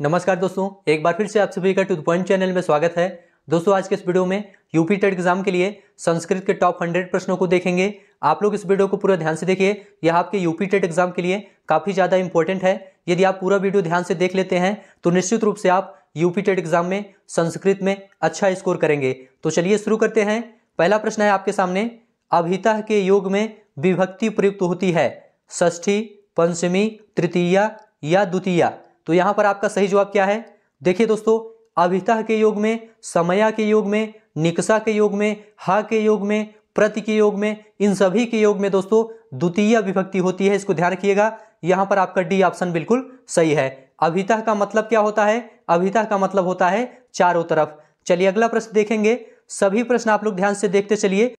नमस्कार दोस्तों, एक बार फिर से आप सभी का टू द पॉइंट चैनल में स्वागत है। दोस्तों आज के इस वीडियो में यूपी टेट एग्जाम के लिए संस्कृत के टॉप 100 प्रश्नों को देखेंगे। आप लोग इस वीडियो को पूरा ध्यान से देखिए, यह आपके यूपी टेट एग्जाम के लिए काफ़ी ज़्यादा इंपॉर्टेंट है। यदि आप पूरा वीडियो ध्यान से देख लेते हैं तो निश्चित रूप से आप यूपी टेट एग्जाम में संस्कृत में अच्छा स्कोर करेंगे। तो चलिए शुरू करते हैं। पहला प्रश्न है आपके सामने, अभितः के योग में विभक्ति प्रयुक्त होती है षष्ठी, पंचमी, तृतीया या द्वितीया। तो यहाँ पर आपका सही जवाब क्या है? देखिए दोस्तों, अभितः के योग में, समया के योग में, निकषा के योग में, हा के योग में, प्रति के योग में, इन सभी के योग में दोस्तों द्वितीय विभक्ति होती है। इसको ध्यान रखिएगा। यहाँ पर आपका डी ऑप्शन बिल्कुल सही है। अभितः का मतलब क्या होता है? अभितः का मतलब होता है चारों तरफ। चलिए अगला प्रश्न देखेंगे। सभी प्रश्न आप लोग ध्यान से देखते चलिए।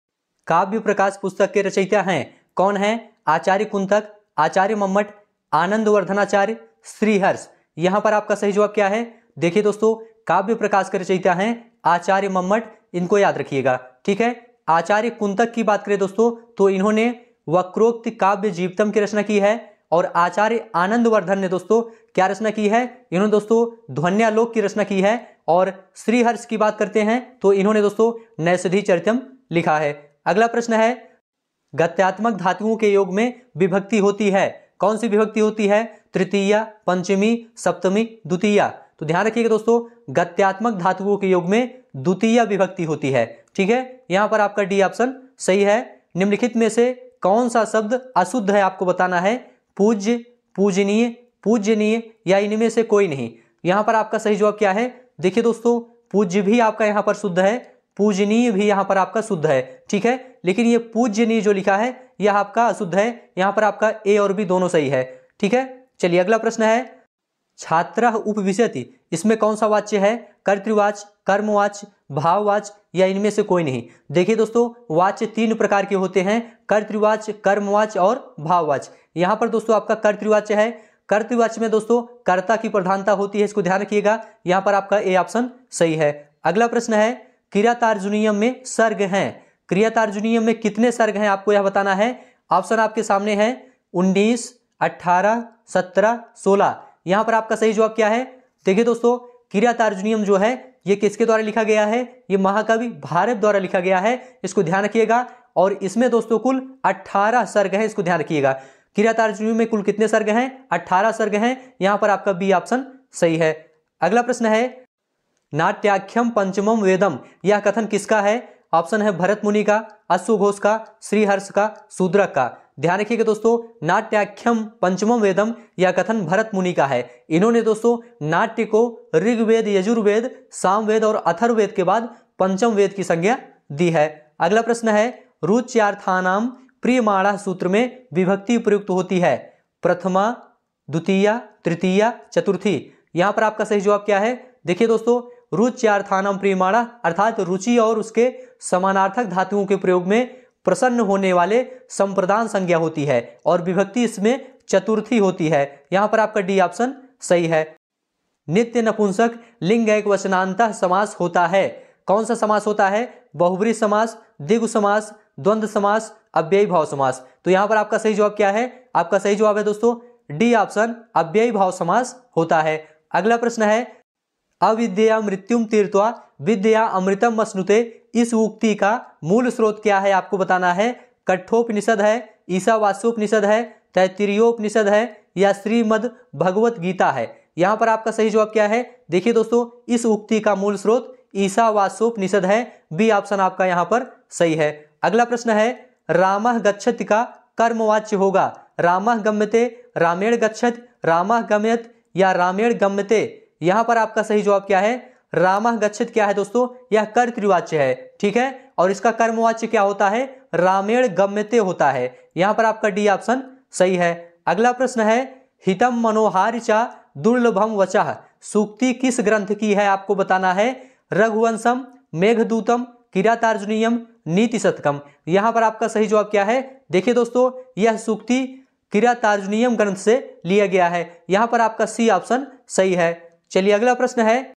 काव्य प्रकाश पुस्तक के रचयिता हैं कौन है? आचार्य कुंतक, आचार्य मम्मट, आनंद वर्धनाचार्य, श्रीहर्ष। यहां पर आपका सही जवाब क्या है? देखिए दोस्तों, काव्य प्रकाश के रचयिता हैं आचार्य मम्मट, इनको याद रखिएगा, ठीक है। आचार्य कुंतक की बात करें दोस्तों तो इन्होंने वक्रोक्त काव्य जीवितम की रचना की है, और आचार्य आनंद वर्धन ने दोस्तों क्या रचना की है? इन्होंने दोस्तों ध्वन्यालोक की रचना की है। और श्रीहर्ष की बात करते हैं तो इन्होंने दोस्तों नैषधि चरितम लिखा है। अगला प्रश्न है, गत्यात्मक धातुओं के योग में विभक्ति होती है, कौन सी विभक्ति होती है? तृतीया, पंचमी, सप्तमी, द्वितीया। तो ध्यान रखिएगा दोस्तों, गत्यात्मक धातुओं के योग में द्वितीय विभक्ति होती है, ठीक है। यहां पर आपका डी ऑप्शन सही है। निम्नलिखित में से कौन सा शब्द अशुद्ध है आपको बताना है? पूज्य, पूजनीय, पूज्यनीय या इनमें से कोई नहीं। यहां पर आपका सही जवाब क्या है? देखिए दोस्तों, पूज्य भी आपका यहां पर शुद्ध है, पूजनीय भी यहां पर आपका शुद्ध है, ठीक है। लेकिन ये पूज्यनीय जो लिखा है यह आपका अशुद्ध है। यहां पर आपका ए और बी दोनों सही है, ठीक है। चलिए अगला प्रश्न है, छात्रः उपविशति, इसमें कौन सा वाच्य है? कर्तृवाच्य, कर्मवाच्य, भाववाच्य या इनमें से कोई नहीं। देखिए दोस्तों, वाच्य तीन प्रकार के होते हैं, कर्तृवाच्य, कर्मवाच्य और भाववाच्य। यहां पर दोस्तों आपका कर्तृवाच्य है। कर्तृवाच्य में दोस्तों कर्ता की प्रधानता होती है, इसको ध्यान रखिएगा। यहां पर आपका ए ऑप्शन सही है। अगला प्रश्न है, क्रियातार्जुनीयम में सर्ग हैं, क्रियातार्जुनीयम में कितने सर्ग हैं आपको यह बताना है। ऑप्शन आपके सामने है 19, 18, 17, 16। यहां पर आपका सही जवाब क्या है? देखिए दोस्तों, क्रियातार्जुनीयम जो है ये किसके द्वारा लिखा गया है? ये महाकवि भारत द्वारा लिखा गया है, इसको ध्यान रखिएगा। और इसमें दोस्तों कुल 18 सर्ग हैं, इसको ध्यान रखिएगा। क्रियातार्जुनीयम में कुल कितने सर्ग हैं? 18 सर्ग हैं। यहां पर आपका बी ऑप्शन सही है। अगला प्रश्न है, नाट्याख्यम पंचमम वेदम, यह कथन किसका है? ऑप्शन है भरत मुनि का, अश्वघोष का, श्रीहर्ष का, शूद्रक का। ध्यान रखिएगा दोस्तों, नाट्याख्यम पंचमम वेदम यह कथन भरत मुनि का है। इन्होंने दोस्तों नाट्य को ऋग्वेद, यजुर्वेद, सामवेद और अथर्ववेद के बाद पंचम वेद की संज्ञा दी है। अगला प्रश्न है, रुच्यार्थानाम प्रियमाणा सूत्र में विभक्ति प्रयुक्त होती है प्रथमा, द्वितीया, तृतीया, चतुर्थी। यहां पर आपका सही जवाब क्या है? देखिए दोस्तों, रुच्यार्थानाम प्रियमाणा अर्थात रुचि और उसके समानार्थक धातुओं के प्रयोग में प्रसन्न होने वाले संप्रदान संज्ञा होती है, और विभक्ति इसमें चतुर्थी होती है। यहां पर आपका डी ऑप्शन सही है। नित्य नपुंसक लिंग एक वचनांतः समास होता है, कौन सा समास होता है? बहुब्रीहि समास, द्विगु समास, द्वंद्व समास, अव्ययी भाव समास। तो यहां पर आपका सही जवाब क्या है? आपका सही जवाब है दोस्तों डी ऑप्शन, अव्ययी भाव समास होता है। अगला प्रश्न है, अविद्या मृत्युम तीर्थवा विद्या अमृतम अश्नुते, इस उक्ति का मूल स्रोत क्या है आपको बताना है। कठोपनिषद है, ईशावास्योपनिषद है, तैत्तिरीयोपनिषद है या श्रीमद् भगवत गीता है। यहां पर आपका सही जवाब क्या है? देखिए दोस्तों, इस उक्ति का मूल स्रोत ईशावास्योपनिषद है। बी ऑप्शन आपका यहां पर सही है। अगला प्रश्न है, रामः गच्छति का कर्मवाच्य होगा रामः गम्यते, रामेण गच्छति, रामः गम्यत या रामेण गम्यते। यहां पर आपका सही जवाब क्या है? रामः गच्छति क्या है दोस्तों? यह कर्तृवाच्य है, ठीक है। और इसका कर्मवाच्य क्या होता है? रामेण गम्यते होता है। यहां पर आपका डी ऑप्शन सही है। अगला प्रश्न है, हितम मनोहारि च दुर्लभम वचः, सूक्ति किस ग्रंथ की है आपको बताना है। रघुवंशम, मेघदूतम, किरातार्जुनीयम, नीति शतकम। यहां पर आपका सही जवाब क्या है? देखिए दोस्तों, यह सूक्ति किरातार्जुनीयम ग्रंथ से लिया गया है। यहां पर आपका सी ऑप्शन सही है। चलिए अगला प्रश्न है,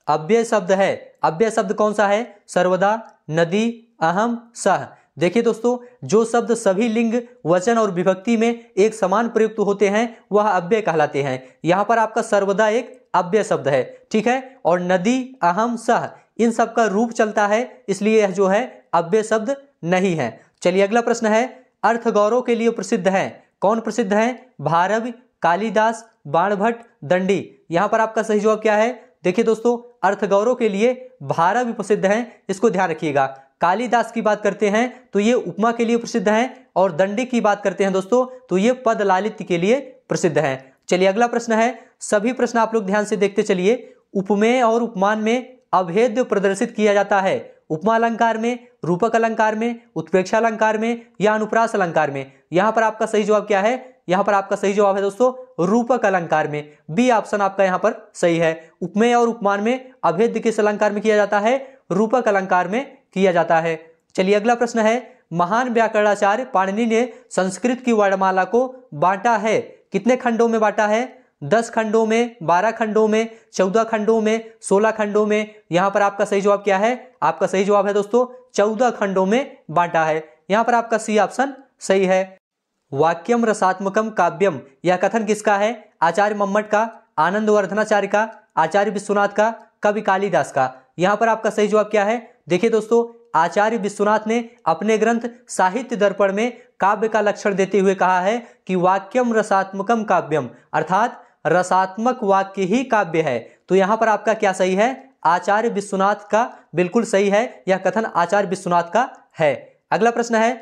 अव्यय शब्द है, अव्यय शब्द कौन सा है? सर्वदा, नदी, अहम, सह। देखिए दोस्तों, जो शब्द सभी लिंग, वचन और विभक्ति में एक समान प्रयुक्त होते हैं वह अव्यय कहलाते हैं। यहाँ पर आपका सर्वदा एक अव्यय शब्द है, ठीक है। और नदी, अहम, सह इन सब का रूप चलता है, इसलिए यह जो है अव्यय शब्द नहीं है। चलिए अगला प्रश्न है, अर्थ गौरव के लिए प्रसिद्ध है, कौन प्रसिद्ध है? भारवी, कालिदास, बाणभट्ट, दंडी। यहां पर आपका सही जवाब क्या है? देखिए दोस्तों, अर्थ गौरव के लिए भारवी प्रसिद्ध है, इसको ध्यान रखिएगा। कालिदास की बात करते हैं तो ये उपमा के लिए प्रसिद्ध हैं, और दंडी की बात करते हैं दोस्तों तो ये पद लालित्य के लिए प्रसिद्ध हैं। चलिए अगला प्रश्न है, सभी प्रश्न आप लोग ध्यान से देखते चलिए। उपमेय और उपमान में अभेद्य प्रदर्शित किया जाता है, उपमा अलंकार में, रूपक अलंकार में, उत्प्रेक्षा अलंकार में या अनुप्रास अलंकार में? यहां पर आपका सही जवाब क्या है? यहां पर आपका सही जवाब है दोस्तों रूपक अलंकार में, बी ऑप्शन आपका यहां पर सही है। उपमेय और उपमान में अभेद्य किस अलंकार में किया जाता है? रूपक अलंकार में किया जाता है। चलिए अगला प्रश्न है, महान व्याकरणाचार्य पाणिनि ने संस्कृत की वर्णमाला को बांटा है, कितने खंडों में बांटा है? 10 खंडों में, 12 खंडों में, 14 खंडों में, 16 खंडों में? यहां पर आपका सही जवाब क्या है? आपका सही जवाब है दोस्तों 14 खंडों में बांटा है। यहां पर आपका सी ऑप्शन सही है। वाक्यम रसात्मकम काव्यम यह कथन किसका है? आचार्य मम्मट का, आनंदवर्धनाचार्य का, आचार्य विश्वनाथ का, कवि कालिदास का? यहां पर आपका सही जवाब क्या है? देखिए दोस्तों, आचार्य विश्वनाथ ने अपने ग्रंथ साहित्य दर्पण में काव्य का लक्षण देते हुए कहा है कि वाक्यम रसात्मकम काव्यम, अर्थात रसात्मक वाक्य ही काव्य है। तो यहां पर आपका क्या सही है? आचार्य विश्वनाथ का बिल्कुल सही है, यह कथन आचार्य विश्वनाथ का है। अगला प्रश्न है,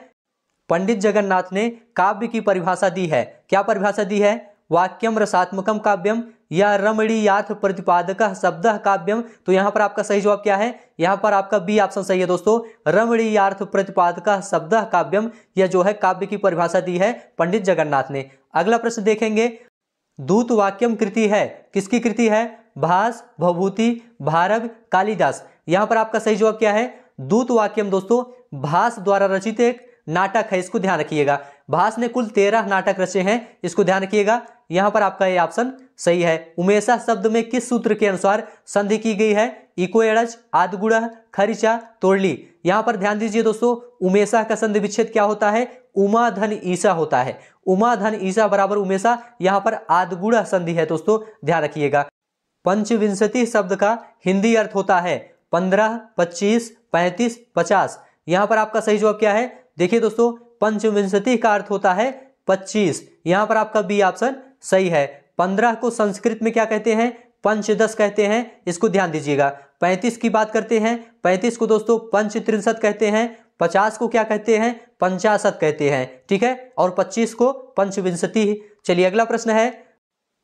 पंडित जगन्नाथ ने काव्य की परिभाषा दी है, क्या परिभाषा दी है? वाक्यम रसात्मकम काव्यम या रमणीयार्थ प्रतिपादक शब्द काव्यम? तो यहां पर आपका सही जवाब क्या है? यहां पर आपका बी ऑप्शन सही है दोस्तों, रमणीयार्थ प्रतिपादक शब्द काव्यम, यह जो है काव्य की परिभाषा दी है पंडित जगन्नाथ ने। अगला प्रश्न देखेंगे, दूत वाक्यम कृति है, किसकी कृति है? भास, भवभूति, भारव, कालिदास? यहां पर आपका सही जवाब क्या है? दूत वाक्यम दोस्तों भास द्वारा रचित एक नाटक है, इसको ध्यान रखिएगा। भास ने कुल 13 नाटक रचे हैं, इसको ध्यान रखिएगा। यहां पर आपका ये ऑप्शन सही है। उमेशा शब्द में किस सूत्र के अनुसार संधि की गई है? इको एड़च, आदगुड़ा, खरिचा, तोड़ली? यहां पर ध्यान दीजिए दोस्तों, उमेशा का संधि विच्छेद क्या होता है? उमा धन ईसा होता है, उमा धन ईसा बराबर उमेशा। यहां पर आदगुड़ा संधि है दोस्तों, ध्यान रखिएगा। पंचविंशति शब्द का हिंदी अर्थ होता है 15, 25, 35, 50? यहां पर आपका सही जवाब क्या है? देखिए दोस्तों, पंचविंशति का अर्थ होता है 25, यहां पर आपका बी ऑप्शन सही है। 15 को संस्कृत में क्या कहते हैं? पंचदश कहते हैं, इसको ध्यान दीजिएगा। 35 की बात करते हैं, 35 को दोस्तों पंचत्रिंशत कहते हैं। 50 को क्या कहते हैं? पंचाशत कहते हैं, ठीक है। और 25 को पंचविंशति। चलिए अगला प्रश्न है,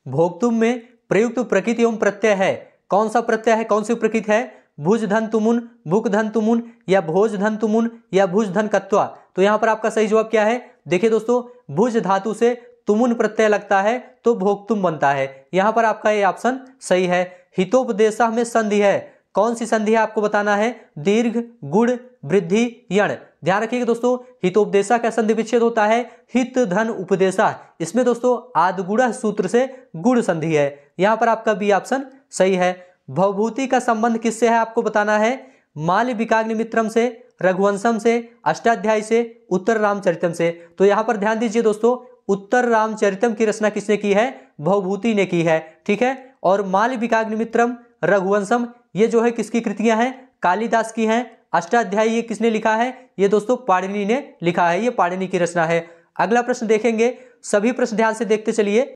भोक्तुम में प्रयुक्त प्रकृति एवं प्रत्यय है, कौन सा प्रत्यय है, कौन सी प्रकृति है? भुज धन तुमुन, भुक धन तुमुन या भोज धन तुमुन या भुज धन कत्वा? तो यहां पर आपका सही जवाब क्या है? देखिए दोस्तों, भुज धातु से तुमुन प्रत्यय लगता है तो भोक्तुम बनता है, यहां पर आपका ये ऑप्शन सही है। हितोपदेशा में संधि है, कौन सी संधि है आपको बताना है? दीर्घ, गुण, वृद्धि, यण? ध्यान रखिएगा दोस्तों, हितोपदेशा का संधि विच्छेद होता है हित धन उपदेशा, इसमें दोस्तों आदगुड़ा सूत्र से गुण संधि है, यहां पर आपका बी ऑप्शन सही है। भवभूति का संबंध किससे है आपको बताना है? मालविकाग्निमित्रम से, रघुवंशम से, अष्टाध्यायी से, उत्तर रामचरितम से? तो यहां पर ध्यान दीजिए दोस्तों, उत्तर रामचरितम की रचना किसने की है? भवभूति ने की है, ठीक है। और मालविकाग्निमित्रम, रघुवंशम ये जो है किसकी कृतियां हैं? कालिदास की हैं। अष्टाध्यायी ये किसने लिखा है? ये दोस्तों पाणिनि ने लिखा है, ये पाणिनि की रचना है। अगला प्रश्न देखेंगे, सभी प्रश्न ध्यान से देखते चलिए।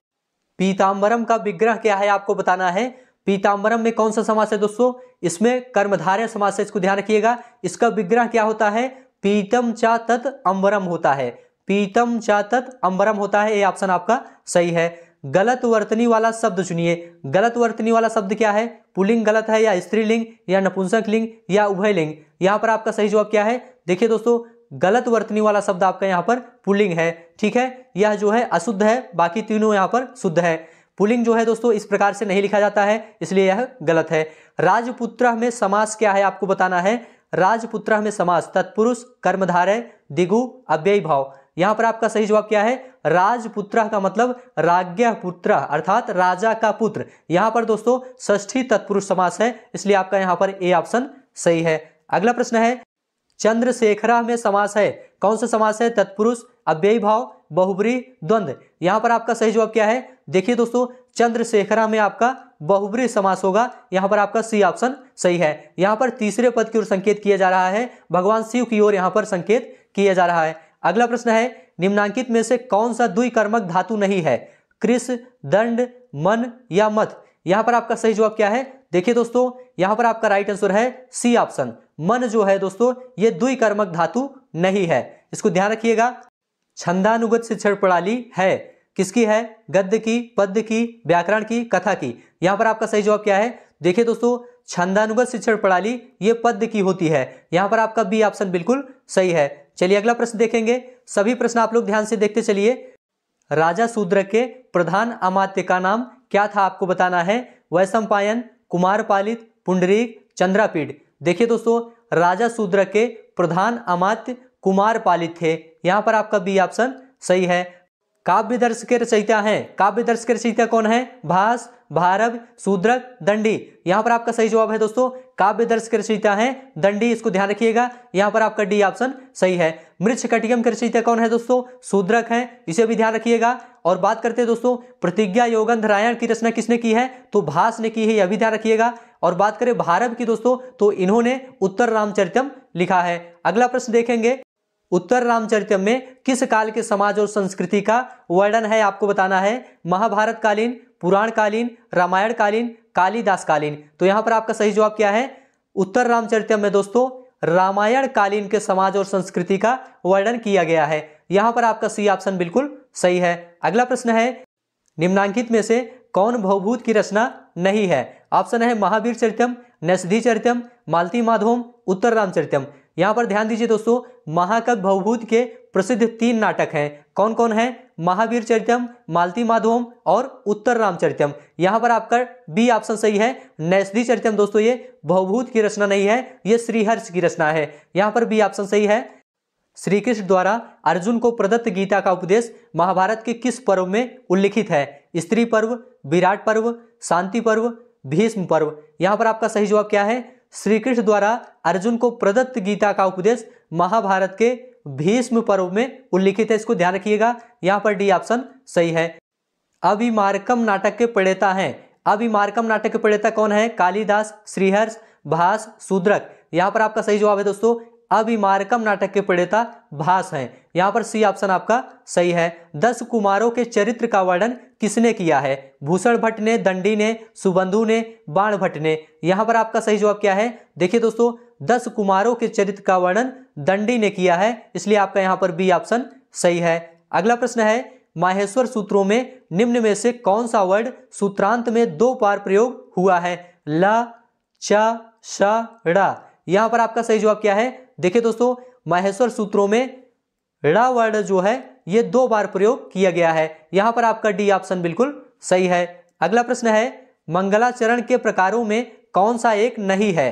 पीताम्बरम का विग्रह क्या है आपको बताना है? पीताम्बरम में कौन सा समास है दोस्तों? इसमें कर्मधारय समास है, इसको ध्यान रखिएगा। इसका विग्रह क्या होता है? पीतम चा तत् अंबरम होता है, पीतम चा तत् अंबरम होता है, ये ऑप्शन आपका सही है। गलत वर्तनी वाला शब्द चुनिए, गलत वर्तनी वाला शब्द क्या है? पुल्लिंग गलत है या स्त्रीलिंग या नपुंसक लिंग या उभयलिंग? यहां पर आपका सही जवाब क्या है? देखिए दोस्तों, गलत वर्तनी वाला शब्द आपका यहां पर पुल्लिंग है, ठीक है। यह जो है अशुद्ध है, बाकी तीनों यहां पर शुद्ध है। पुल्लिंग जो है दोस्तों इस प्रकार से नहीं लिखा जाता है, इसलिए यह गलत है। राजपुत्र में समास क्या है आपको बताना है? राजपुत्र में समास तत्पुरुष, कर्मधारय, दिगु, अव्ययी भाव? यहां पर आपका सही जवाब क्या है? राजपुत्र का मतलब राज्ञ पुत्र अर्थात राजा का पुत्र, यहां पर दोस्तों षष्ठी तत्पुरुष समास है, इसलिए आपका यहां पर ए ऑप्शन सही है। अगला प्रश्न है, चंद्रशेखरा में समास है, कौन सा समास है? तत्पुरुष, अव्ययी भाव, बहुब्री, द्वंद्व? यहां पर आपका सही जवाब क्या है? देखिए दोस्तों, चंद्रशेखरा में आपका बहुब्रीहि समास होगा, यहां पर आपका सी ऑप्शन सही है। यहां पर तीसरे पद की ओर संकेत किया जा रहा है, भगवान शिव की ओर यहां पर संकेत किया जा रहा है। अगला प्रश्न है, निम्नांकित में से कौन सा द्विकर्मक धातु नहीं है? कृष, दंड, मन या मथ? यहां पर आपका सही जवाब क्या है? देखिए दोस्तों, यहां पर आपका राइट आंसर है सी ऑप्शन, मन जो है दोस्तों ये द्विकर्मक धातु नहीं है, इसको ध्यान रखिएगा। छंदानुगत शिक्षण प्रणाली है, किसकी है? गद्य की, पद्य की, व्याकरण की, कथा की? यहां पर आपका सही जवाब क्या है? देखिए दोस्तों, छंदानुगत शिक्षण प्रणाली ये पद्य की होती है, यहां पर आपका बी ऑप्शन बिल्कुल सही है। चलिए अगला प्रश्न देखेंगे, सभी प्रश्न आप लोग ध्यान से देखते चलिए। राजा शूद्रक के प्रधान अमात्य का नाम क्या था आपको बताना है? वैशंपायन, कुमारपालित, पुंडरीक, चंद्रापीड? देखिए दोस्तों, राजा शूद्रक के प्रधान अमात्य कुमारपालित थे, यहां पर आपका बी ऑप्शन सही है। काव्यदर्श के रचयिता हैं, काव्यदर्श के रचयिता कौन है? भास, भारव, शूद्रक, दंडी? यहां पर आपका सही जवाब है दोस्तों, काव्यदर्श के रचयिता हैं दंडी, इसको ध्यान रखिएगा, यहां पर आपका डी ऑप्शन सही है। मृच्छकटिकम के रचयिता कौन है दोस्तों? शूद्रक हैं, इसे भी ध्यान रखिएगा। और बात करते हैं दोस्तों, प्रतिज्ञा योगंधरायण की रचना किसने की है? तो भास ने की है, यह भी ध्यान रखिएगा। और बात करें भारव की दोस्तों, तो इन्होंने उत्तर रामचरितम लिखा है। अगला प्रश्न देखेंगे, उत्तर रामचरितम में किस काल के समाज और संस्कृति का वर्णन है आपको बताना है? महाभारत कालीन, पुराण कालीन, रामायण कालीन, कालिदास कालीन? तो यहां पर आपका सही जवाब क्या है? उत्तर रामचरितम में दोस्तों रामायण कालीन के समाज और संस्कृति का वर्णन किया गया है, यहां पर आपका सी ऑप्शन बिल्कुल सही है। अगला प्रश्न है, निम्नांकित में से कौन भवभूत की रचना नहीं है? ऑप्शन है महावीर चरितम, नैषधि चरितम, मालती माधवम, उत्तर रामचरितम? यहां पर ध्यान दीजिए दोस्तों, महाकाव्य भवभूत के प्रसिद्ध 3 नाटक हैं, कौन कौन है? महावीर चरितम, मालती माधवम और उत्तर रामचरितम? यहां पर आपका बी ऑप्शन सही है, नैषधि चरितम दोस्तों ये भवभूत की रचना नहीं है, ये श्रीहर्ष की रचना है, यहां पर बी ऑप्शन सही है। श्री कृष्ण द्वारा अर्जुन को प्रदत्त गीता का उपदेश महाभारत के किस पर्व में उल्लिखित है? स्त्री पर्व, विराट पर्व, शांति पर्व, भीष्म पर्व? यहां पर आपका सही जवाब क्या है? श्री कृष्ण द्वारा अर्जुन को प्रदत्त गीता का उपदेश महाभारत के भीष्म पर्व में उल्लिखित है, इसको ध्यान रखिएगा, यहां पर डी ऑप्शन सही है। अभिमार्कम नाटक के प्रणेता हैं, अभिमार्कम नाटक के प्रणेता कौन है? कालिदास, श्रीहर्ष, भास, शूद्रक? यहां पर आपका सही जवाब है दोस्तों, अभिमार्कम नाटक के प्रणेता भास हैं, यहां पर सी ऑप्शन आपका सही है। 10 कुमारों के चरित्र का वर्णन किसने किया है? भूषण भट्ट ने, दंडी ने, सुबंधु ने, बाण भट्ट ने? यहां पर आपका सही जवाब क्या है? देखिए दोस्तों, 10 कुमारों के चरित्र का वर्णन दंडी ने किया है, इसलिए आपका यहां पर बी ऑप्शन सही है। अगला प्रश्न है, माहेश्वर सूत्रों में निम्न में से कौन सा वर्ड सूत्रांत में 2 बार प्रयोग हुआ है? ल, च, श, ड़? यहां पर आपका सही जवाब क्या है? देखिए दोस्तों, माहेश्वर सूत्रों में ड़ वर्ड जो है ये 2 बार प्रयोग किया गया है, यहां पर आपका डी ऑप्शन बिल्कुल सही है। अगला प्रश्न है, मंगलाचरण के प्रकारों में कौन सा एक नहीं है?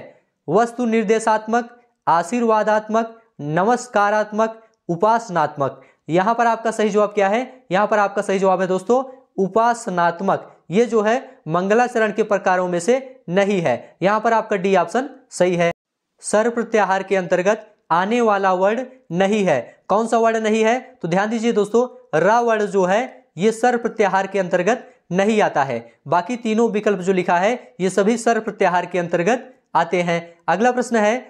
वस्तु निर्देशात्मक, आशीर्वादात्मक, नमस्कारात्मक, उपासनात्मक? यहां पर आपका सही जवाब क्या है? यहां पर आपका सही जवाब है दोस्तों उपासनात्मक, ये जो है मंगलाचरण के प्रकारों में से नहीं है, यहां पर आपका डी ऑप्शन सही है। सर प्रत्याहार के अंतर्गत आने वाला वर्ड नहीं है, कौन सा वर्ड नहीं है? तो ध्यान दीजिए दोस्तों, रा वर्ड जो है ये सर प्रत्याहार के अंतर्गत नहीं आता है, बाकी तीनों विकल्प जो लिखा है ये सभी सर प्रत्याहार के अंतर्गत आते हैं। अगला प्रश्न है,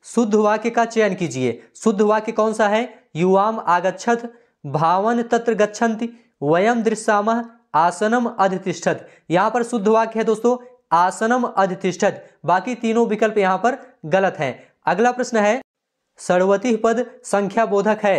शुद्ध वाक्य का चयन कीजिए, शुद्ध वाक्य कौन सा है? युवाम आगच्छत, भावन तत्र गच्छन्ति, वयम दृश्यामः, आसनम अधितिष्ठत? यहां पर शुद्ध वाक्य है दोस्तों आसनम अधितिष्ठत, बाकी तीनों विकल्प यहां पर गलत हैं। अगला प्रश्न है, षड्वती पद संख्या बोधक है?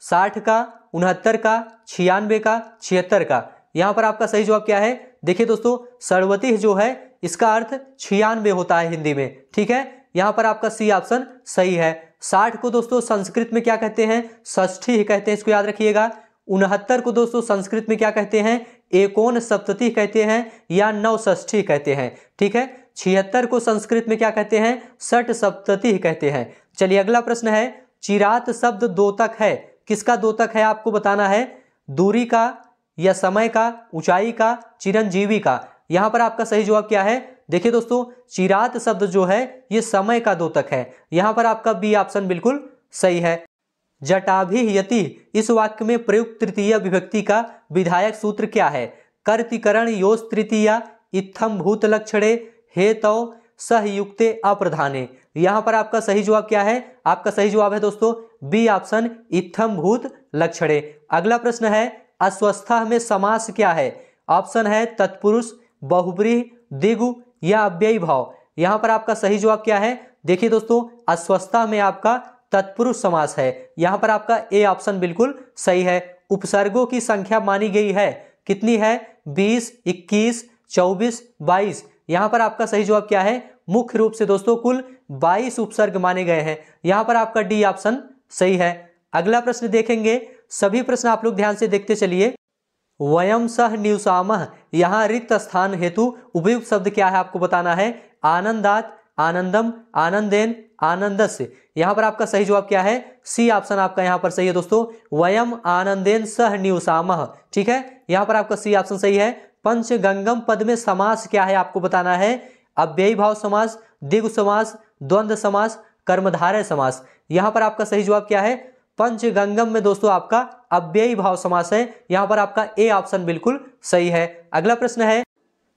60 का, 69 का, 96 का, 76 का? यहां पर आपका सही जवाब क्या है? देखिए दोस्तों, षड्वती जो है इसका अर्थ 96 होता है हिंदी में, ठीक है, यहां पर आपका सी ऑप्शन सही है। 60 को दोस्तों संस्कृत में क्या कहते हैं? षष्ठी कहते हैं, इसको याद रखिएगा। 69 को दोस्तों संस्कृत में क्या कहते हैं? एकोन सप्तति कहते हैं या नव षष्ठी कहते हैं, ठीक है। 76 को संस्कृत में क्या कहते हैं? षट सप्तति कहते हैं। चलिए अगला प्रश्न है, चिरात शब्द दोतक है, किसका दोतक है आपको बताना है? दूरी का या समय का, ऊंचाई का, चिरंजीवी का? यहां पर आपका सही जवाब क्या है? देखिए दोस्तों, चिरात शब्द जो है ये समय का दोतक है, यहां पर आपका बी ऑप्शन बिल्कुल सही है। जटाभियति इस वाक्य में प्रयुक्त तृतीय विभक्ति का विधायक सूत्र क्या है? कर्तिकरण योस् तृतीया इत्थम भूत लक्षणे हे तौ सहयुक्ते अप्रधाने। यहां पर आपका सही जवाब क्या है? आपका सही जवाब है दोस्तों बी ऑप्शन इत्थम भूत लक्षणे। अगला प्रश्न है अस्वस्थ में समास क्या है? ऑप्शन है तत्पुरुष, बहुब्रीहि, द्विगु या अव्ययी भाव। यहां पर आपका सही जवाब क्या है? देखिए दोस्तों अस्वस्थ में आपका तत्पुरुष समास है। यहां पर आपका ए ऑप्शन बिल्कुल सही है। उपसर्गों की संख्या मानी गई है, कितनी है? 20, 21, 24, 22। यहां पर आपका सही जवाब क्या है? मुख्य रूप से दोस्तों कुल 22 उपसर्ग माने गए हैं। यहां पर आपका डी ऑप्शन सही है। अगला प्रश्न देखेंगे, सभी प्रश्न आप लोग ध्यान से देखते चलिए। वयम सह निवसामः, यहाँ रिक्त स्थान हेतु उपयुक्त शब्द क्या है आपको बताना है। आनंदात, आनंदम, आनंदेन, आनंदस्य। यहाँ पर आपका सही जवाब क्या है? सी ऑप्शन आपका यहाँ पर सही है दोस्तों, वयम आनंदेन सह निवसामः। ठीक है, यहाँ पर आपका सी ऑप्शन सही है। पंचगंगम पद में समास क्या है आपको बताना है। अव्ययी भाव समास, द्विगु समास, द्वंद्व समास, कर्मधारय समास। यहाँ पर आपका सही जवाब क्या है? पंचगंगम में दोस्तों आपका अव्ययी भाव समास है। यहां पर आपका ए ऑप्शन बिल्कुल सही है। अगला प्रश्न है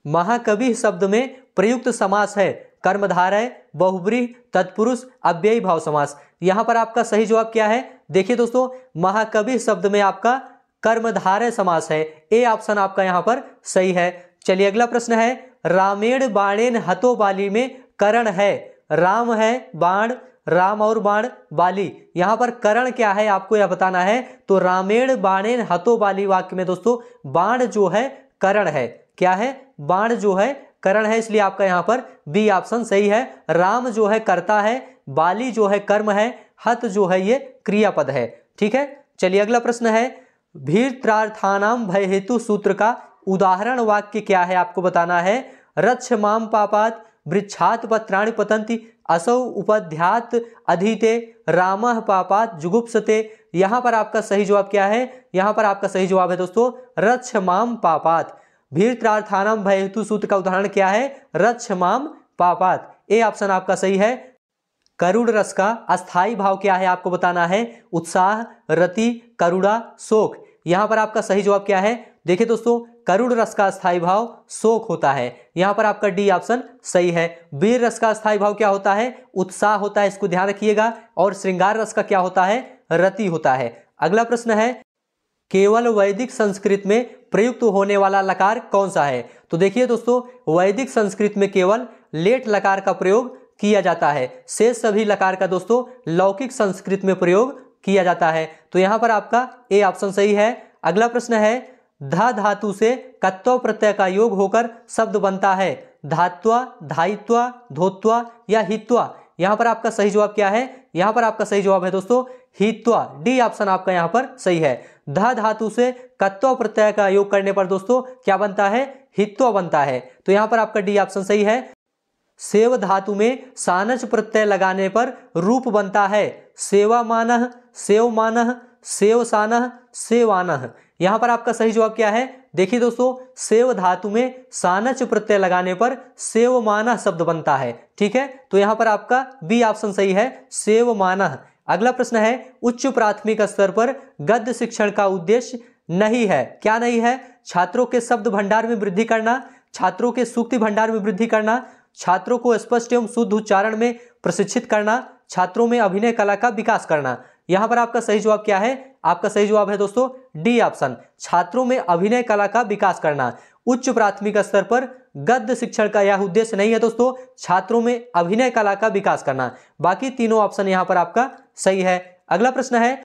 महाकवि शब्द में प्रयुक्त समास है कर्मधारय, बहुब्रीहि, तत्पुरुष, अव्ययी भाव समास। यहां पर आपका सही जवाब क्या है? देखिए दोस्तों महाकवि शब्द में आपका कर्मधारय समास है। ए ऑप्शन आपका यहां पर सही है। चलिए अगला प्रश्न है रामेण बाणेन हतो बाली में करण है। राम है बाण, राम और बाण, बाली। यहां पर करण क्या है आपको यह बताना है। तो रामेण बाणेन हतो बाली वाक्य में दोस्तों बाण जो है करण है। क्या है? बाण जो है करण है, इसलिए आपका यहां पर बी ऑप्शन सही है। राम जो है कर्ता है, बाली जो है कर्म है, हत जो है ये क्रियापद है। ठीक है, चलिए अगला प्रश्न है भीर्त्रार्थानाम भय हेतु सूत्र का उदाहरण वाक्य क्या है आपको बताना है। रक्ष माम पापात, वृक्षात पत्राणि पतंति, असौ उपध्यात अधीते, रामः पापात जुगुप्सते। यहां पर आपका सही जवाब क्या है? यहां पर आपका सही जवाब है दोस्तों रक्ष माम पापात। भीर्त्रार्थानाम भय हेतु सूत्र का उदाहरण क्या है? रक्ष माम पापात। ए ऑप्शन आपका सही है। करुण रस का अस्थाई भाव क्या है आपको बताना है। उत्साह, रति, करुणा, शोक। यहां पर आपका सही जवाब क्या है? देखिए दोस्तों करुण रस का अस्थाई भाव शोक होता है। यहां पर आपका डी ऑप्शन सही है। वीर रस का अस्थाई भाव क्या होता है? उत्साह होता है, इसको ध्यान रखिएगा। और श्रृंगार रस का क्या होता है? रति होता है। अगला प्रश्न है केवल वैदिक संस्कृत में प्रयुक्त होने वाला लकार कौन सा है। तो देखिए दोस्तों वैदिक संस्कृत में केवल लेट लकार का प्रयोग किया जाता है। शेष सभी लकार का दोस्तों लौकिक संस्कृत में प्रयोग किया जाता है। तो यहां पर आपका ए ऑप्शन सही है। अगला प्रश्न है धा धातु से कत्व प्रत्यय का योग होकर शब्द बनता है। धात्वा, धायित्वा, धोत्वा या हित्वा। यहां पर आपका सही जवाब क्या है? यहां पर आपका सही जवाब है दोस्तों हित्वा। डी ऑप्शन आपका यहां पर सही है। धा धातु से कत्व प्रत्यय का योग करने पर दोस्तों क्या बनता है? हित्वा बनता है। तो यहां पर आपका डी ऑप्शन सही है। सेव धातु में सानच प्रत्यय लगाने पर रूप बनता है सेवामानः, सेवमानः, सेवसानः, सेवानः। यहां पर आपका सही जवाब क्या है? देखिए दोस्तों सेव धातु में सानच प्रत्यय लगाने पर सेवमानः शब्द बनता है। ठीक है, तो यहां पर आपका बी ऑप्शन सही है, सेवमानः। अगला प्रश्न है उच्च प्राथमिक स्तर पर गद्य शिक्षण का उद्देश्य नहीं है। क्या नहीं है? छात्रों के शब्द भंडार में वृद्धि करना, छात्रों के सूक्ति भंडार में वृद्धि करना, छात्रों को स्पष्ट एवं शुद्ध उच्चारण में प्रशिक्षित करना, छात्रों में अभिनय कला का विकास करना। यहां पर आपका सही जवाब क्या है? आपका सही जवाब है दोस्तों डी ऑप्शन, छात्रों में अभिनय कला का विकास करना। उच्च प्राथमिक स्तर पर गद्य शिक्षण का यह उद्देश्य नहीं है दोस्तों, छात्रों में अभिनय कला का विकास करना। बाकी तीनों ऑप्शन यहां पर आपका सही है। अगला प्रश्न है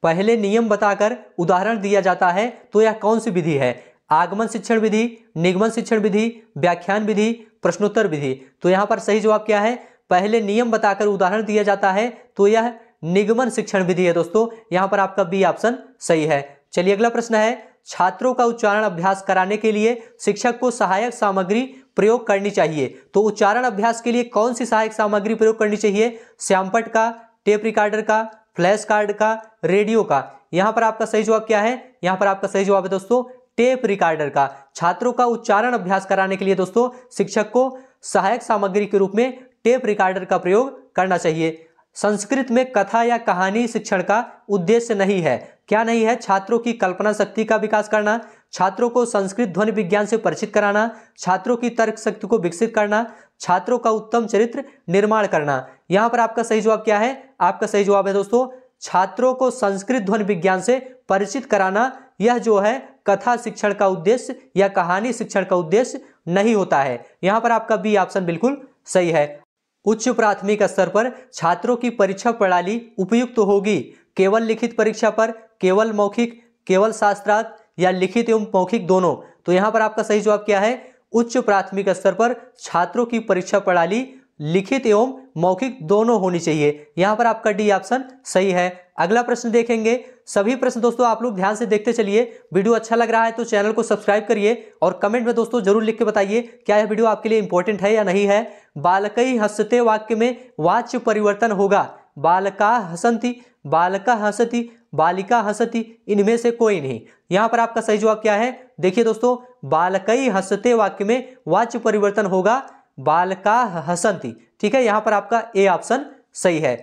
पहले नियम बताकर उदाहरण दिया जाता है तो यह कौन सी विधि है। आगमन शिक्षण विधि, निगमन शिक्षण विधि, व्याख्यान विधि, प्रश्नोत्तर विधि। तो यहां पर सही जवाब क्या है? पहले नियम बताकर उदाहरण दिया जाता है तो यह निगमन शिक्षण विधि है दोस्तों। यहां पर आपका बी ऑप्शन सही है। चलिए अगला प्रश्न है छात्रों का उच्चारण अभ्यास कराने के लिए शिक्षक को सहायक सामग्री प्रयोग करनी चाहिए। तो उच्चारण अभ्यास के लिए कौन सी सहायक सामग्री प्रयोग करनी चाहिए? श्यामपट्ट का, टेप रिकॉर्डर का, फ्लैश कार्ड का, रेडियो का। यहां पर आपका सही जवाब क्या है? यहां पर आपका सही जवाब है दोस्तों टेप रिकॉर्डर का। छात्रों का उच्चारण अभ्यास कराने के लिए दोस्तों शिक्षक को सहायक सामग्री के रूप में टेप रिकॉर्डर का प्रयोग करना चाहिए। संस्कृत में कथा या कहानी शिक्षण का उद्देश्य नहीं है। क्या नहीं है? छात्रों की कल्पना शक्ति का विकास करना, छात्रों को संस्कृत ध्वनि विज्ञान से परिचित कराना, छात्रों की तर्क शक्ति को विकसित करना, छात्रों का उत्तम चरित्र निर्माण करना। यहां पर आपका सही जवाब क्या है? आपका सही जवाब है दोस्तों छात्रों को संस्कृत ध्वनि विज्ञान से परिचित कराना। यह जो है कथा शिक्षण का उद्देश्य या कहानी शिक्षण का उद्देश्य नहीं होता है। यहां पर आपका बी ऑप्शन बिल्कुल सही है। उच्च प्राथमिक स्तर पर छात्रों की परीक्षा प्रणाली उपयुक्त होगी केवल लिखित परीक्षा पर, केवल मौखिक, केवल शास्त्रार्थ या लिखित एवं मौखिक दोनों। तो यहां पर आपका सही जवाब क्या है? उच्च प्राथमिक स्तर पर छात्रों की परीक्षा प्रणाली लिखित एवं मौखिक दोनों होनी चाहिए। यहां पर आपका डी ऑप्शन सही है। अगला प्रश्न देखेंगे। सभी प्रश्न दोस्तों आप लोग ध्यान से देखते चलिए। वीडियो अच्छा लग रहा है तो चैनल को सब्सक्राइब करिए और कमेंट में दोस्तों जरूर लिख के बताइए क्या यह वीडियो आपके लिए इंपॉर्टेंट है या नहीं है। बालकै हसते वाक्य में वाच्य परिवर्तन होगा बालका हसंती, बालका हसती, बालिका हसती, इनमें से कोई नहीं। यहां पर आपका सही जवाब क्या है? देखिए दोस्तों बालकै हसते वाक्य में वाच्य परिवर्तन होगा बालका हसंती। ठीक है, यहां पर आपका ए ऑप्शन सही है।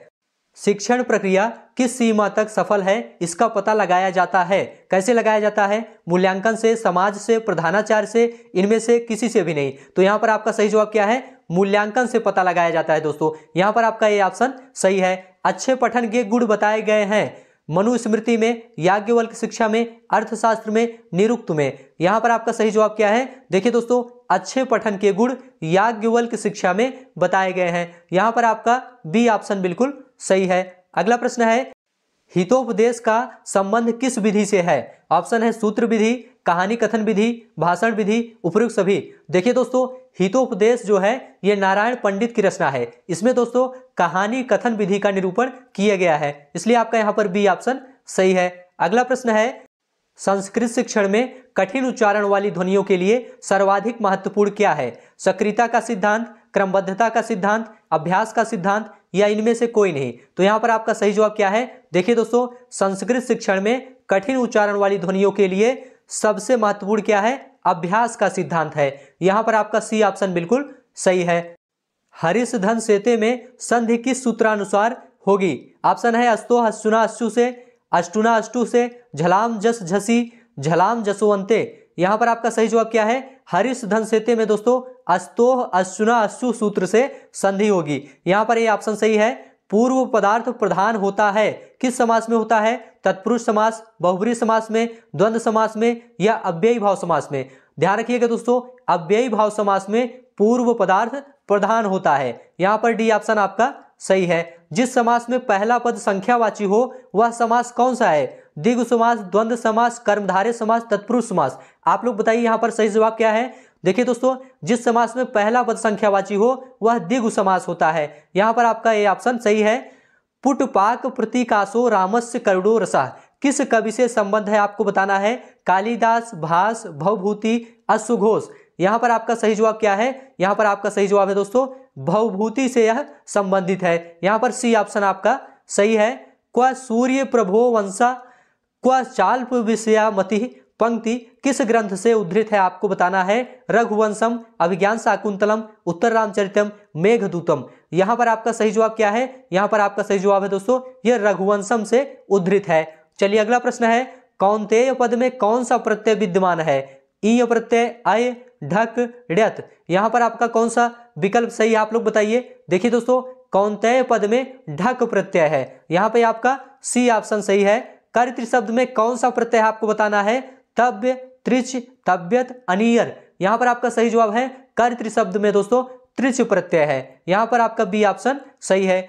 शिक्षण प्रक्रिया किस सीमा तक सफल है इसका पता लगाया जाता है। कैसे लगाया जाता है? मूल्यांकन से, समाज से, प्रधानाचार्य से, इनमें से किसी से भी नहीं। तो यहां पर आपका सही जवाब क्या है? मूल्यांकन से पता लगाया जाता है दोस्तों। यहां पर आपका ये ऑप्शन सही है। अच्छे पठन के गुण बताए गए हैं मनुस्मृति में, याज्ञवल्क्य शिक्षा में, अर्थशास्त्र में, निरुक्त में। यहां पर आपका सही जवाब क्या है? देखिए दोस्तों अच्छे पठन के गुण याज्ञवल्क्य शिक्षा में बताए गए हैं। यहां पर आपका बी ऑप्शन बिल्कुल सही है। अगला प्रश्न है हितोपदेश का संबंध किस विधि से है? ऑप्शन है सूत्र विधि, कहानी कथन विधि, भाषण विधि, उपयुक्त सभी। देखिए दोस्तों हितोपदेश जो है ये नारायण पंडित की रचना है। इसमें दोस्तों कहानी कथन विधि का निरूपण किया गया है, इसलिए आपका यहाँ पर बी ऑप्शन सही है। अगला प्रश्न है संस्कृत शिक्षण में कठिन उच्चारण वाली ध्वनियों के लिए सर्वाधिक महत्वपूर्ण क्या है? सक्रियता का सिद्धांत, क्रमबद्धता का सिद्धांत, अभ्यास का सिद्धांत या इनमें से कोई नहीं। तो यहां पर आपका सही जवाब क्या है? देखिए दोस्तों संस्कृत शिक्षण में कठिन उच्चारण वाली ध्वनियों के लिए सबसे महत्वपूर्ण क्या है? अभ्यास का सिद्धांत है। यहां पर आपका सी ऑप्शन बिल्कुल सही है। हरिश धन सेते में संधि किस सूत्रानुसार होगी? ऑप्शन है अस्तो अश्चुना अश्चु से, अष्टुना अष्टु से, झलाम जस झसी, झलाम जसवंते। यहां पर आपका सही जवाब क्या है? हरिश धन सेते में दोस्तों अस्तोह अश्चुना अश्चु सूत्र से संधि होगी। यहां पर ये ऑप्शन सही है। पूर्व पदार्थ प्रधान होता है किस समास में होता है? तत्पुरुष समास, बहुब्रीहि समास में, द्वंद्व समास में या अव्ययी भाव समास में? ध्यान रखिएगा दोस्तों अव्ययी भाव समास में पूर्व पदार्थ प्रधान होता है। यहां पर डी ऑप्शन आपका सही है। जिस समास में पहला पद संख्यावाची हो वह समास कौन सा है? द्विगु समास, द्वंद्व समास, कर्मधारय समास, तत्पुरुष समास। आप लोग बताइए यहां पर सही जवाब क्या है? देखिए दोस्तों जिस समास में पहला पद संख्यावाची हो वह द्विगु समास होता है। यहां पर आपका ये ऑप्शन सही है। पुटपाक प्रतीकासो रामस्य करुणो रसः किस कवि से संबंध है आपको बताना है? कालिदास, भास, भवभूति, अश्वघोष। यहां पर आपका सही जवाब क्या है? यहां पर आपका सही जवाब है दोस्तों भवभूति से यह संबंधित है। यहां पर सी ऑप्शन आपका सही है। क्व सूर्य प्रभो वंशा क्व चाल्प विषयामति पंक्ति किस ग्रंथ से उद्धृत है आपको बताना है? रघुवंशम, अभिज्ञान शाकुंतलम, उत्तर रामचरितम, मेघदूतम। यहां पर आपका सही जवाब क्या है? यहां पर आपका सही जवाब है दोस्तों यह रघुवंशम से उद्धृत है। चलिए अगला प्रश्न है कौन्तेय पद में कौन सा प्रत्यय विद्यमान है? ईय प्रत्यय, अय, ढक, ड्यत। यहां पर आपका कौन सा विकल्प सही है आप लोग बताइए। देखिए दोस्तों कौन्तेय पद में ढक प्रत्यय है। यहां पे आपका सी ऑप्शन सही है। कर्तृ शब्द में कौन सा प्रत्यय आपको बताना है? तव्य, त्रिच, तव्यत, अनियर। यहां पर आपका सही जवाब है कर्तृ शब्द में दोस्तों त्रिच प्रत्यय है। यहां पर आपका बी ऑप्शन सही है।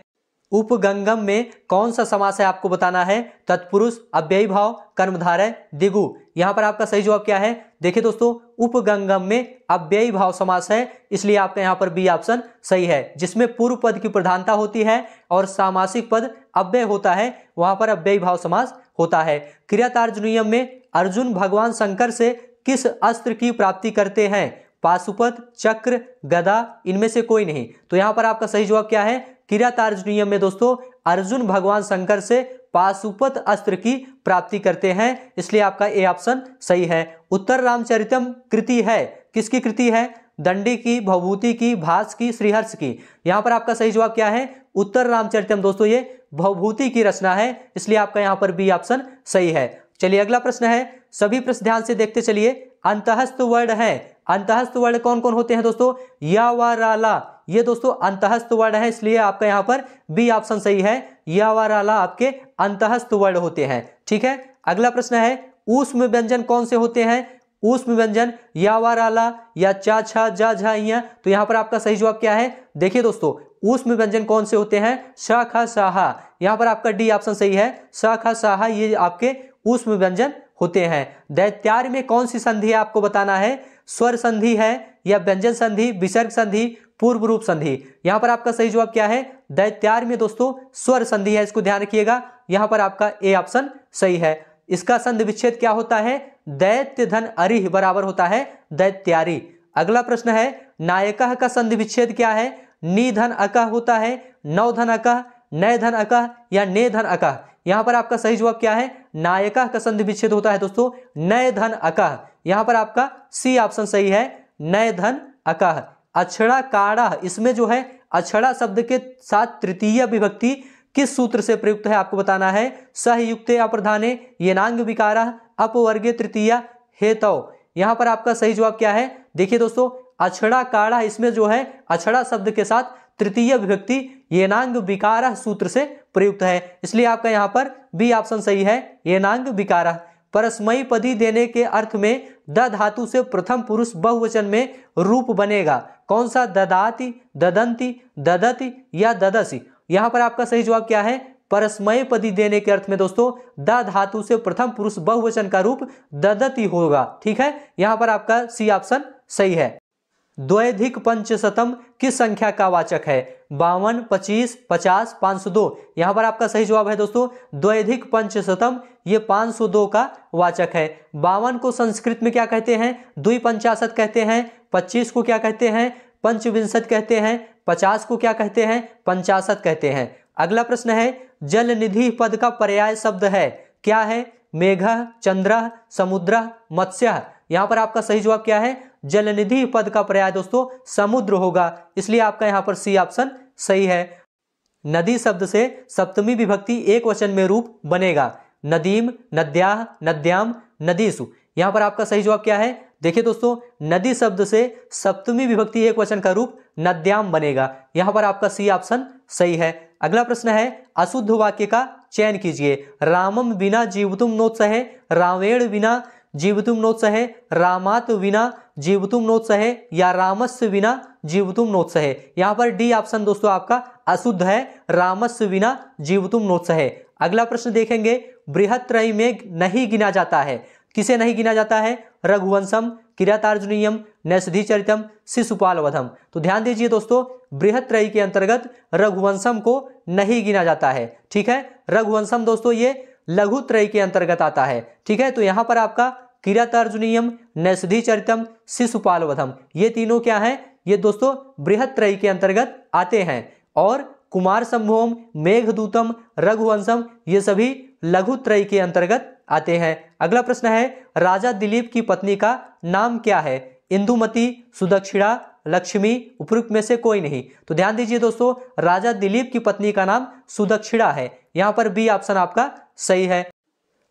उपगंगम में कौन सा समास है आपको बताना है? तत्पुरुष, अव्ययी भाव, कर्मधारय, द्विगु। यहां पर आपका सही जवाब क्या है? देखिए दोस्तों उपगंगम में अव्ययी भाव समास है, इसलिए आपका यहां पर बी ऑप्शन सही है। जिसमें पूर्व पद की प्रधानता होती है और सामासिक पद अव्यय होता है वहां पर अव्ययी भाव समास होता है। क्रियातार्जुनीयम में अर्जुन भगवान शंकर से किस अस्त्र की प्राप्ति करते हैं? पाशुपत, चक्र, गदा, इनमें से कोई नहीं। तो यहां पर आपका सही जवाब क्या है? किरातार्जुनीयम में दोस्तों अर्जुन भगवान शंकर से पाशुपत अस्त्र की प्राप्ति करते हैं, इसलिए आपका ए ऑप्शन सही है। उत्तर रामचरितम कृति है किसकी कृति है? दंडी की, भवभूति की, भास की, श्रीहर्ष की। यहां पर आपका सही जवाब क्या है? उत्तर रामचरितम दोस्तों ये भवभूति की रचना है, इसलिए आपका यहाँ पर बी ऑप्शन सही है। चलिए अगला प्रश्न है, सभी प्रश्न ध्यान से देखते चलिए। अंतःस्थ वर्ण है, अंतःस्थ वर्ण कौन कौन होते हैं दोस्तों? या व रा ला, ये दोस्तों अंतःस्थ वर्ण है, इसलिए आपका यहाँ पर बी ऑप्शन सही है। या व रा ला आपके अंतःस्थ वर्ण होते हैं। ठीक है, अगला प्रश्न है, ऊष्म व्यंजन कौन से होते हैं? ऊष्म व्यंजन या व रा ला या चा छा जा झा इया, तो यहाँ पर आपका सही जवाब क्या है? देखिए दोस्तों, ऊष्म व्यंजन कौन से होते हैं? श ख साहा, यहाँ पर आपका डी ऑप्शन सही है। स ख साहा ये आपके ऊष्म व्यंजन होते हैं। दैत्यार्य में कौन सी संधि है आपको बताना है? स्वर संधि है या व्यंजन संधि, विसर्ग संधि, पूर्व रूप संधि? यहाँ पर आपका सही जवाब क्या है? दैत्यार्य में दोस्तों स्वर संधि है, इसको ध्यान रखिएगा। यहाँ पर आपका ए ऑप्शन सही है। इसका संधि विच्छेद क्या होता है? दैत्य धन अरिह बराबर होता है दैत्यारी। अगला प्रश्न है, नायकः का संधि विच्छेद क्या है? नी धन अकः होता है, नौ धन अकः, नय धन अकः या ने धन अकः? यहाँ पर आपका सही जवाब क्या है? नायकः का संधि विच्छेद होता है दोस्तों नय धन अकः। यहाँ पर आपका सी ऑप्शन सही है, नय धन अकः। अछड़ा काढ़ा, इसमें जो है अछड़ा शब्द के साथ तृतीय विभक्ति किस सूत्र से प्रयुक्त है आपको बताना है? सहयुक्ते अप्रधाने येनांग विकारः अपवर्गे तृतीय हेतौ। यहाँ पर आपका सही जवाब क्या है? देखिए दोस्तों, अछड़ा काढ़ा, इसमें जो है अछड़ा शब्द के साथ तृतीय विभक्ति येनांग विकारः सूत्र से प्रयुक्त है, इसलिए आपका यहाँ पर बी ऑप्शन सही है, येनांग विकारः। परस्मयी पदी देने के अर्थ में द धातु से प्रथम पुरुष बहुवचन में रूप बनेगा, कौन सा? ददाति, ददंती, ददति या ददसी? यहाँ पर आपका सही जवाब क्या है? परस्मय पदी देने के अर्थ में दोस्तों द धातु से प्रथम पुरुष बहुवचन का रूप ददति होगा। ठीक है, यहाँ पर आपका सी ऑप्शन सही है। द्वैधिक पंचशतम किस संख्या का वाचक है? 52, 25, 50, 502? यहाँ पर आपका सही जवाब है दोस्तों द्वैधिक पंचशतम, ये 502 का वाचक है। 52 को संस्कृत में क्या कहते हैं? द्विपंचाशत कहते हैं। 25 को क्या कहते हैं? पंचविंशत कहते हैं। 50 को क्या कहते हैं? पंचाशत कहते हैं। अगला प्रश्न है, जल निधि पद का पर्याय शब्द है, क्या है? मेघः, चंद्रः, समुद्रः, मत्स्यः? यहाँ पर आपका सही जवाब क्या है? जलनिधि पद का पर्याय दोस्तों समुद्र होगा, इसलिए आपका यहाँ पर सी ऑप्शन सही है। नदी शब्द से सप्तमी विभक्ति एक वचन में रूप बनेगा, नदीम, नद्याः, नद्याम, नदीसु? यहाँ पर आपका सही जवाब क्या है? देखिए दोस्तों, नदी शब्द से सप्तमी विभक्ति एक वचन का रूप नद्याम बनेगा, यहाँ पर आपका सी ऑप्शन सही है। अगला प्रश्न है, अशुद्ध वाक्य का चयन कीजिए। रामम बिना जीवतुम नोत्सहे, रामेण बिना जीवतुम नोत्सहे, रामात बिना जीवतुम नोत्सहे या रामस्य बिना जीवतुम नोत्सहे? यहाँ पर डी ऑप्शन दोस्तों आपका अशुद्ध है, रामस्य बिना जीवतुम नोत्सहे। अगला प्रश्न देखेंगे, बृहत्त्रयी में नहीं गिना जाता है, किसे नहीं गिना जाता है? रघुवंशम, किरातार्जुनीयम, नैषधीचरितम, शिशुपाल वधम? तो ध्यान दीजिए दोस्तों, बृहत्त्रयी के अंतर्गत रघुवंशम को नहीं गिना जाता है। ठीक है, रघुवंशम दोस्तों ये लघुत्रयी के अंतर्गत आता है। ठीक है, तो यहाँ पर आपका किरातार्जुनीयम, नैषधीचरितम, शिशुपाल वधम ये तीनों क्या हैं? ये दोस्तों बृहत्त्रयी के अंतर्गत आते हैं। और कुमार संभवम, मेघदूतम, रघुवंशम ये सभी लघुत्रयी के अंतर्गत आते हैं। अगला प्रश्न है, राजा दिलीप की पत्नी का नाम क्या है? इंदुमती, सुदक्षिणा, लक्ष्मी, उपयुक्त में से कोई नहीं? तो ध्यान दीजिए दोस्तों, राजा दिलीप की पत्नी का नाम सुदक्षिणा है, यहाँ पर बी ऑप्शन आपका सही है।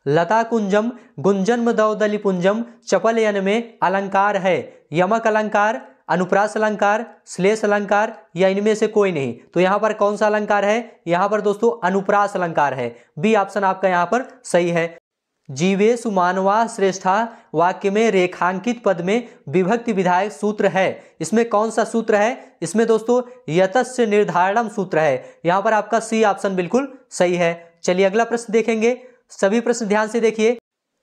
लता कुंजम, गुंजन्म दौदली पुंजम, चपलयन में अलंकार है, यमक अलंकार, अनुप्रास अलंकार, श्लेष अलंकार या इनमें से कोई नहीं? तो यहाँ पर कौन सा अलंकार है? यहाँ पर दोस्तों अनुप्रास अलंकार है, बी ऑप्शन आपका यहाँ पर सही है। जीवेषु मानवा श्रेष्ठा वाक्य में रेखांकित पद में विभक्ति विधायक सूत्र है, इसमें कौन सा सूत्र है? इसमें दोस्तों यतस्य निर्धारणम सूत्र है, यहाँ पर आपका सी ऑप्शन बिल्कुल सही है। चलिए अगला प्रश्न देखेंगे, सभी प्रश्न ध्यान से देखिए।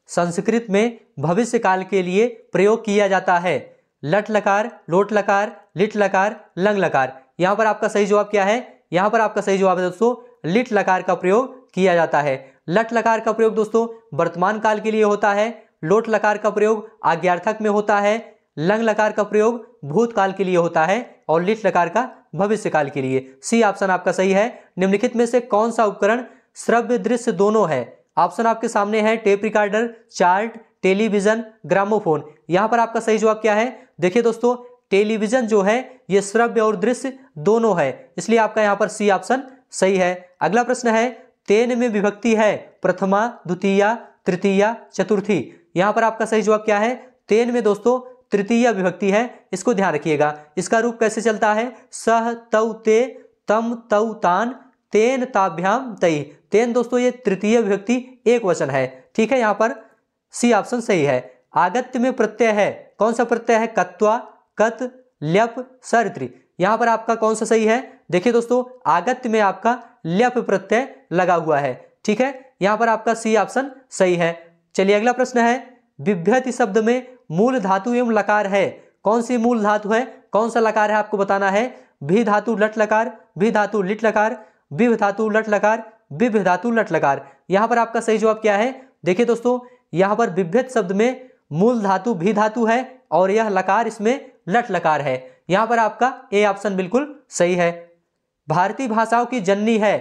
संस्कृत में भविष्य काल के लिए प्रयोग किया जाता है लट लकार, लोट लकार, लिट लकार, लंग लकार? यहाँ पर आपका सही जवाब क्या है? यहाँ पर आपका सही जवाब है दोस्तों लिट लकार का प्रयोग किया जाता है। लट लकार का प्रयोग दोस्तों वर्तमान काल के लिए होता है, लोट लकार का प्रयोग आज्ञार्थक में होता है, लंग लकार का प्रयोग भूतकाल के लिए होता है और लिट लकार का भविष्य काल के लिए। सी ऑप्शन आपका सही है। निम्नलिखित में से कौन सा उपकरण श्रव्य दृश्य दोनों है? ऑप्शन आपके सामने है, tape recorder, chart, television, gramophone? यहाँ पर आपका सही जवाब क्या है? देखिए दोस्तों, टेलीविजन जो है ये श्रव्य और दृश्य दोनों है, इसलिए आपका यहाँ पर सी ऑप्शन सही है। अगला प्रश्न है, तेन में विभक्ति है प्रथमा, द्वितीया, तृतीया, चतुर्थी। यहाँ पर आपका सही जवाब क्या है? तेन में दोस्तों तृतीय विभक्ति है, इसको ध्यान रखिएगा। इसका रूप कैसे चलता है? सह तौ ते तम तौ तान तेन ताभ्याम तई। तेन दोस्तों ये तृतीय विभक्ति एक वचन है, ठीक है। यहाँ पर सी ऑप्शन सही है। आगत्य में प्रत्यय है, कौन सा प्रत्यय है? कत्वा, कत, ल्यप, सरित्री। यहाँ पर आपका कौन सा सही है? देखिए दोस्तों, आगत्य में आपका ल्यप प्रत्यय लगा हुआ है, ठीक है। यहाँ पर आपका सी ऑप्शन सही है। चलिए अगला प्रश्न है, बिभ्यति शब्द में मूल धातु एवं लकार है, कौन सी मूल धातु है? कौन सा लकार है आपको बताना है। भी धातु लट लकार, भी धातु लिट लकार, बिभ धातु लट लकार, बिभ धातु लट लकार। यहाँ पर आपका सही जवाब क्या है? देखिए दोस्तों, यहाँ पर बिभ्यत शब्द में मूल धातु भी धातु है और यह लकार इसमें लट लकार है। यहाँ पर आपका ए ऑप्शन बिल्कुल सही है। भारतीय भाषाओं की जननी है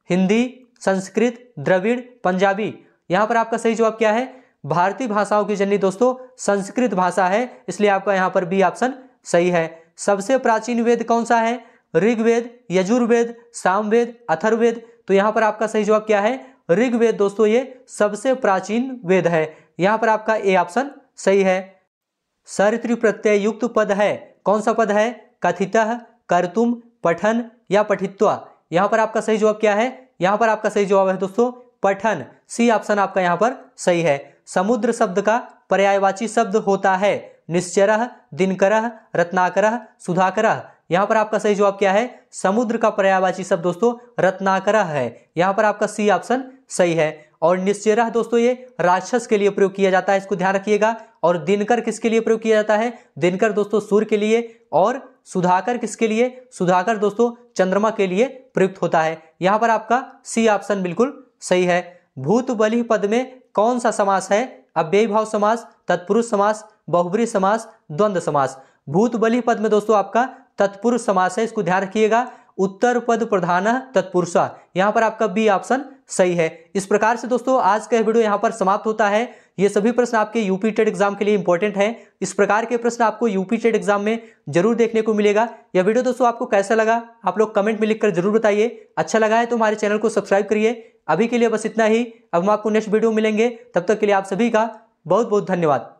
हिंदी, संस्कृत, द्रविड़, पंजाबी। यहाँ पर आपका सही जवाब क्या है? भारतीय भाषाओं की जननी दोस्तों संस्कृत भाषा है, इसलिए आपका यहाँ पर बी ऑप्शन सही है। सबसे प्राचीन वेद कौन सा है? ऋग्वेद, यजुर्वेद, सामवेद, अथर्ववेद। तो यहाँ पर आपका सही जवाब क्या है? ऋग्वेद दोस्तों ये सबसे प्राचीन वेद है। यहाँ पर आपका ए ऑप्शन सही है। सरित्री प्रत्यय युक्त पद है, कौन सा पद है? कथितः, कर्तुम, पठन या पठित्वा। यहाँ पर आपका सही जवाब क्या है? यहाँ पर आपका सही जवाब है दोस्तों पठन। सी ऑप्शन आपका यहाँ पर सही है। समुद्र शब्द का पर्यायवाची शब्द होता है निश्चरः, दिनकरः, रत्नाकरः, सुधाकरः। यहाँ पर आपका सही जवाब क्या है? समुद्र का पर्यायवाची शब्द दोस्तों रत्नाकरः है। यहाँ पर आपका सी ऑप्शन सही है। और निश्चरः दोस्तों ये राक्षस के लिए प्रयोग किया जाता है, इसको ध्यान रखिएगा। और दिनकर किसके लिए प्रयोग किया जाता है? दिनकर दोस्तों सूर्य के लिए। और सुधाकर किसके लिए? सुधाकर दोस्तों चंद्रमा के लिए प्रयुक्त होता है। यहाँ पर आपका सी ऑप्शन बिल्कुल सही है। भूत बलि पद में कौन सा समास है? अव्ययी भाव समास, तत्पुरुष समास, बहुब्रीहि समास, द्वंद्व समास। भूत बलि पद में दोस्तों आपका तत्पुरुष समास है, इसको ध्यान रखिएगा। उत्तर पद प्रधान तत्पुरुषा। यहाँ पर आपका बी ऑप्शन सही है। इस प्रकार से दोस्तों आज का वीडियो यहाँ पर समाप्त होता है। ये सभी प्रश्न आपके यूपी टेट एग्जाम के लिए इंपॉर्टेंट हैं। इस प्रकार के प्रश्न आपको यूपी टेट एग्जाम में जरूर देखने को मिलेगा। यह वीडियो दोस्तों आपको कैसा लगा आप लोग कमेंट में लिखकर जरूर बताइए। अच्छा लगा है तो हमारे चैनल को सब्सक्राइब करिए। अभी के लिए बस इतना ही। अब हम आपको नेक्स्ट वीडियो मिलेंगे, तब तक के लिए आप सभी का बहुत बहुत धन्यवाद।